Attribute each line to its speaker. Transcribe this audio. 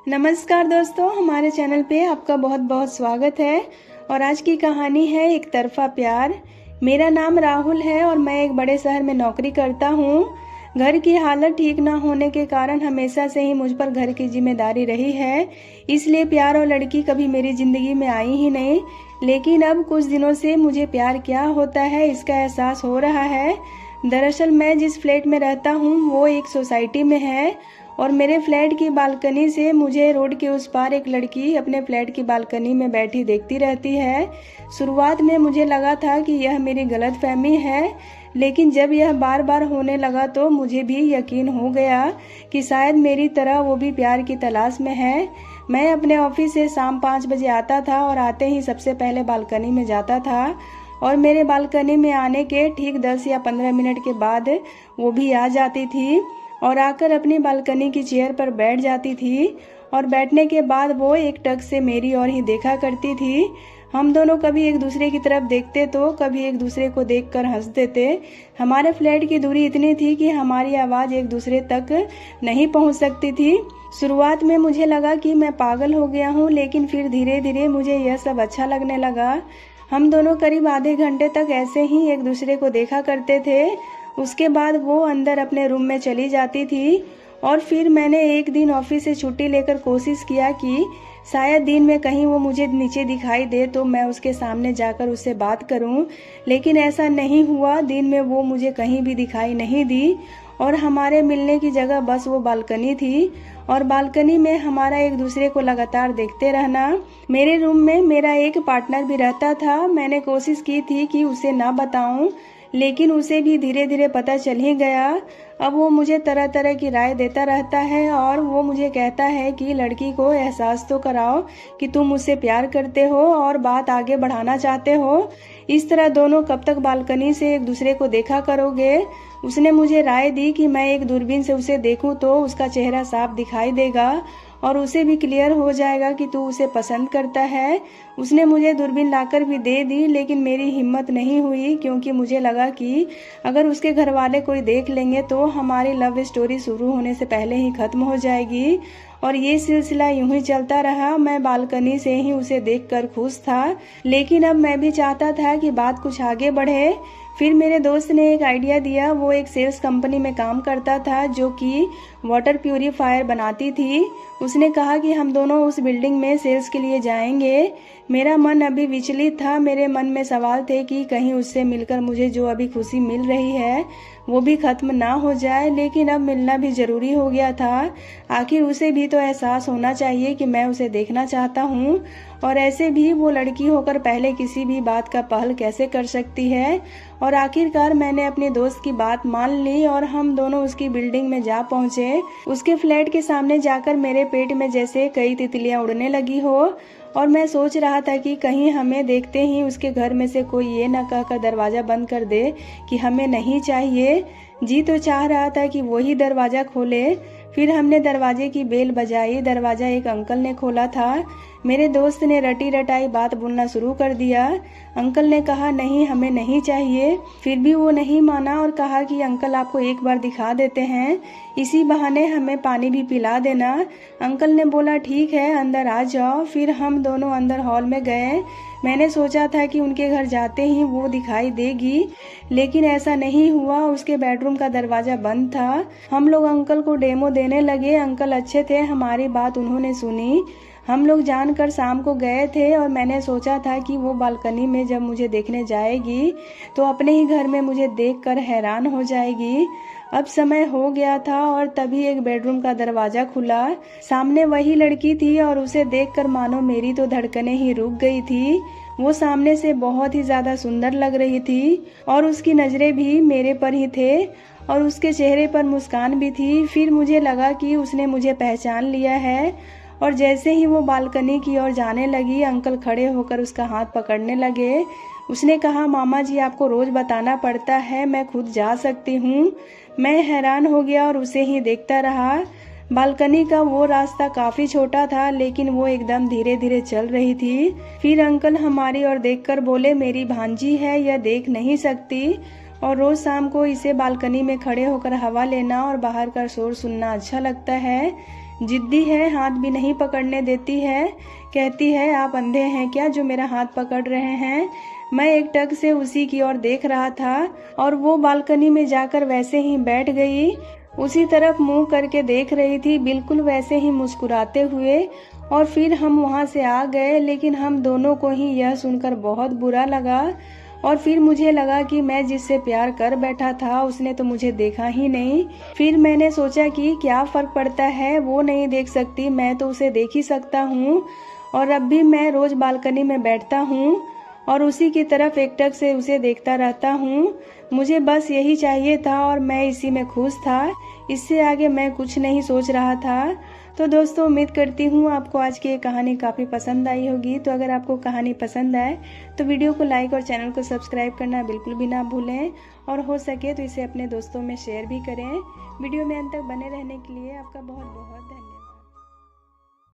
Speaker 1: नमस्कार दोस्तों, हमारे चैनल पे आपका बहुत बहुत स्वागत है। और आज की कहानी है एक तरफा प्यार। मेरा नाम राहुल है और मैं एक बड़े शहर में नौकरी करता हूँ। घर की हालत ठीक ना होने के कारण हमेशा से ही मुझ पर घर की जिम्मेदारी रही है, इसलिए प्यार और लड़की कभी मेरी जिंदगी में आई ही नहीं। लेकिन अब कुछ दिनों से मुझे प्यार क्या होता है इसका एहसास हो रहा है। दरअसल मैं जिस फ्लैट में रहता हूँ वो एक सोसाइटी में है और मेरे फ्लैट की बालकनी से मुझे रोड के उस पार एक लड़की अपने फ्लैट की बालकनी में बैठी देखती रहती है। शुरुआत में मुझे लगा था कि यह मेरी गलतफहमी है, लेकिन जब यह बार बार होने लगा तो मुझे भी यकीन हो गया कि शायद मेरी तरह वो भी प्यार की तलाश में है। मैं अपने ऑफिस से शाम 5 बजे आता था और आते ही सबसे पहले बालकनी में जाता था और मेरे बालकनी में आने के ठीक 10 या 15 मिनट के बाद वो भी आ जाती थी और आकर अपनी बालकनी की चेयर पर बैठ जाती थी और बैठने के बाद वो एक टक से मेरी ओर ही देखा करती थी। हम दोनों कभी एक दूसरे की तरफ देखते तो कभी एक दूसरे को देखकर हंस देते। हमारे फ्लैट की दूरी इतनी थी कि हमारी आवाज़ एक दूसरे तक नहीं पहुंच सकती थी। शुरुआत में मुझे लगा कि मैं पागल हो गया हूं, लेकिन फिर धीरे धीरे मुझे यह सब अच्छा लगने लगा। हम दोनों करीब आधे घंटे तक ऐसे ही एक दूसरे को देखा करते थे। उसके बाद वो अंदर अपने रूम में चली जाती थी और फिर मैंने एक दिन ऑफिस से छुट्टी लेकर कोशिश किया कि शायद दिन में कहीं वो मुझे नीचे दिखाई दे तो मैं उसके सामने जाकर उससे बात करूं, लेकिन ऐसा नहीं हुआ। दिन में वो मुझे कहीं भी दिखाई नहीं दी और हमारे मिलने की जगह बस वो बालकनी थी और बालकनी में हमारा एक दूसरे को लगातार देखते रहना। मेरे रूम में मेरा एक पार्टनर भी रहता था। मैंने कोशिश की थी कि उसे ना बताऊं, लेकिन उसे भी धीरे धीरे पता चल ही गया। अब वो मुझे तरह तरह की राय देता रहता है और वो मुझे कहता है कि लड़की को एहसास तो कराओ कि तुम मुझसे प्यार करते हो और बात आगे बढ़ाना चाहते हो। इस तरह दोनों कब तक बालकनी से एक दूसरे को देखा करोगे। उसने मुझे राय दी कि मैं एक दूरबीन से उसे देखूं तो उसका चेहरा साफ दिखाई देगा और उसे भी क्लियर हो जाएगा कि तू उसे पसंद करता है। उसने मुझे दूरबीन लाकर भी दे दी, लेकिन मेरी हिम्मत नहीं हुई क्योंकि मुझे लगा कि अगर उसके घर वाले कोई देख लेंगे तो हमारी लव स्टोरी शुरू होने से पहले ही खत्म हो जाएगी। और ये सिलसिला यूं ही चलता रहा। मैं बालकनी से ही उसे देखकर खुश था, लेकिन अब मैं भी चाहता था कि बात कुछ आगे बढ़े। फिर मेरे दोस्त ने एक आइडिया दिया। वो एक सेल्स कंपनी में काम करता था जो कि वाटर प्यूरीफायर बनाती थी। उसने कहा कि हम दोनों उस बिल्डिंग में सेल्स के लिए जाएंगे। मेरा मन अभी विचलित था। मेरे मन में सवाल थे कि कहीं उससे मिलकर मुझे जो अभी खुशी मिल रही है वो भी खत्म ना हो जाए, लेकिन अब मिलना भी जरूरी हो गया था। आखिर उसे भी तो एहसास होना चाहिए कि मैं उसे देखना चाहता हूँ, और ऐसे भी वो लड़की होकर पहले किसी भी बात का पहल कैसे कर सकती है। और आखिरकार मैंने अपने दोस्त की बात मान ली और हम दोनों उसकी बिल्डिंग में जा पहुँचे। उसके फ्लैट के सामने जाकर मेरे पेट में जैसे कई तितलियां उड़ने लगी हो और मैं सोच रहा था कि कहीं हमें देखते ही उसके घर में से कोई ये न कहकर दरवाजा बंद कर दे कि हमें नहीं चाहिए। जी तो चाह रहा था कि वही दरवाजा खोले। फिर हमने दरवाजे की बेल बजाई। दरवाजा एक अंकल ने खोला था। मेरे दोस्त ने रटी रटाई बात बोलना शुरू कर दिया। अंकल ने कहा नहीं, हमें नहीं चाहिए। फिर भी वो नहीं माना और कहा कि अंकल आपको एक बार दिखा देते हैं, इसी बहाने हमें पानी भी पिला देना। अंकल ने बोला ठीक है, अंदर आ जाओ। फिर हम दोनों अंदर हॉल में गए। मैंने सोचा था कि उनके घर जाते ही वो दिखाई देगी, लेकिन ऐसा नहीं हुआ। उसके बेडरूम का दरवाजा बंद था। हम लोग अंकल को डेमो देने लगे। अंकल अच्छे थे, हमारी बात उन्होंने सुनी। हम लोग जानकर शाम को गए थे और मैंने सोचा था कि वो बालकनी में जब मुझे देखने जाएगी तो अपने ही घर में मुझे देखकर हैरान हो जाएगी। अब समय हो गया था और तभी एक बेडरूम का दरवाजा खुला। सामने वही लड़की थी और उसे देखकर मानो मेरी तो धड़कनें ही रुक गई थी। वो सामने से बहुत ही ज्यादा सुंदर लग रही थी और उसकी नजरें भी मेरे पर ही थे और उसके चेहरे पर मुस्कान भी थी। फिर मुझे लगा कि उसने मुझे पहचान लिया है और जैसे ही वो बालकनी की ओर जाने लगी, अंकल खड़े होकर उसका हाथ पकड़ने लगे। उसने कहा मामा जी, आपको रोज बताना पड़ता है, मैं खुद जा सकती हूँ। मैं हैरान हो गया और उसे ही देखता रहा। बालकनी का वो रास्ता काफी छोटा था, लेकिन वो एकदम धीरे धीरे चल रही थी। फिर अंकल हमारी ओर देखकर बोले मेरी भांजी है, यह देख नहीं सकती और रोज शाम को इसे बालकनी में खड़े होकर हवा लेना और बाहर का शोर सुनना अच्छा लगता है। जिद्दी है, हाथ भी नहीं पकड़ने देती है। कहती है आप अंधे हैं क्या जो मेरा हाथ पकड़ रहे हैं। मैं एकटक से उसी की ओर देख रहा था और वो बालकनी में जाकर वैसे ही बैठ गई। उसी तरफ मुंह करके देख रही थी, बिल्कुल वैसे ही मुस्कुराते हुए। और फिर हम वहां से आ गए, लेकिन हम दोनों को ही यह सुनकर बहुत बुरा लगा। और फिर मुझे लगा कि मैं जिससे प्यार कर बैठा था उसने तो मुझे देखा ही नहीं। फिर मैंने सोचा कि क्या फर्क पड़ता है, वो नहीं देख सकती, मैं तो उसे देख ही सकता हूँ। और अब भी मैं रोज बालकनी में बैठता हूँ और उसी की तरफ एकटक से उसे देखता रहता हूँ। मुझे बस यही चाहिए था और मैं इसी में खुश था। इससे आगे मैं कुछ नहीं सोच रहा था। तो दोस्तों, उम्मीद करती हूँ आपको आज की ये कहानी काफ़ी पसंद आई होगी। तो अगर आपको कहानी पसंद आए तो वीडियो को लाइक और चैनल को सब्सक्राइब करना बिल्कुल भी ना भूलें। और हो सके तो इसे अपने दोस्तों में शेयर भी करें। वीडियो में अंत तक बने रहने के लिए आपका बहुत बहुत धन्यवाद।